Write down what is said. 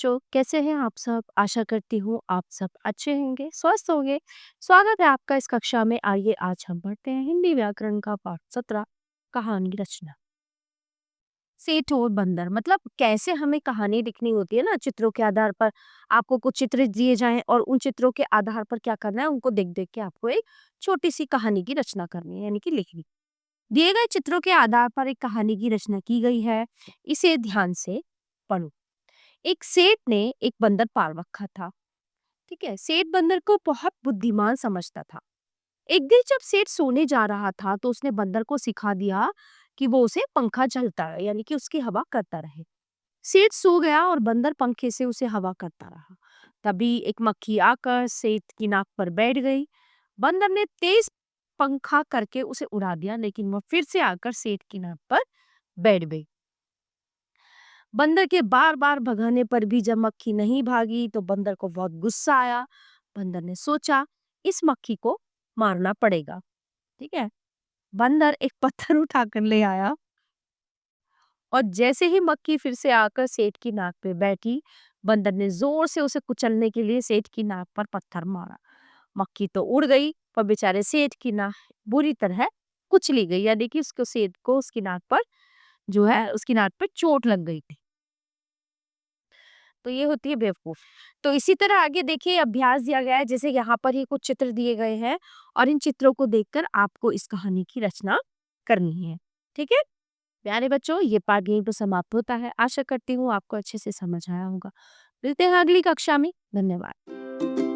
बच्चों, कैसे हैं आप सब? आशा करती हूँ आप सब अच्छे होंगे, स्वस्थ होंगे। स्वागत है आपका इस कक्षा में। आइए आज हम पढ़ते हैं हिंदी व्याकरण का पाठ 17 कहानी रचना। सेठ और बंदर मतलब कैसे हमें कहानी लिखनी होती है ना, चित्रों के आधार पर। आपको कुछ चित्र दिए जाएं और उन चित्रों के आधार पर क्या करना है, उनको देख देख के आपको एक छोटी सी कहानी की रचना करनी है, यानी कि लिखनी। दिए गए चित्रों के आधार पर एक कहानी की रचना की गई है। इसे ध्यान से पढ़ो। एक सेठ ने एक बंदर पाल रखा था। ठीक है, सेठ बंदर को बहुत बुद्धिमान समझता था। एक दिन जब सेठ सोने जा रहा था तो उसने बंदर को सिखा दिया कि वो उसे पंखा चलता है, यानी कि उसकी हवा करता रहे। सेठ सो गया और बंदर पंखे से उसे हवा करता रहा। तभी एक मक्खी आकर सेठ की नाक पर बैठ गई। बंदर ने तेज पंखा करके उसे उड़ा दिया, लेकिन वह फिर से आकर सेठ की नाक पर बैठ गई। बंदर के बार बार भगाने पर भी जब मक्खी नहीं भागी तो बंदर को बहुत गुस्सा आया। बंदर ने सोचा इस मक्खी को मारना पड़ेगा। ठीक है, बंदर एक पत्थर उठाकर ले आया और जैसे ही मक्खी फिर से आकर सेठ की नाक पे बैठी, बंदर ने जोर से उसे कुचलने के लिए सेठ की नाक पर पत्थर मारा। मक्खी तो उड़ गई, पर बेचारे सेठ की नाक बुरी तरह कुचली गई, यानी कि उसको सेठ को उसकी नाक पर जो है उसकी नाक पर चोट लग गई थी। तो ये होती है बेवकूफ। तो इसी तरह आगे देखिए, अभ्यास दिया गया है। जैसे यहाँ पर ही कुछ चित्र दिए गए हैं और इन चित्रों को देखकर आपको इस कहानी की रचना करनी है। ठीक है प्यारे बच्चों, ये पाठ यहीं पर समाप्त होता है। आशा करती हूँ आपको अच्छे से समझ आया होगा। मिलते हैं अगली कक्षा में। धन्यवाद।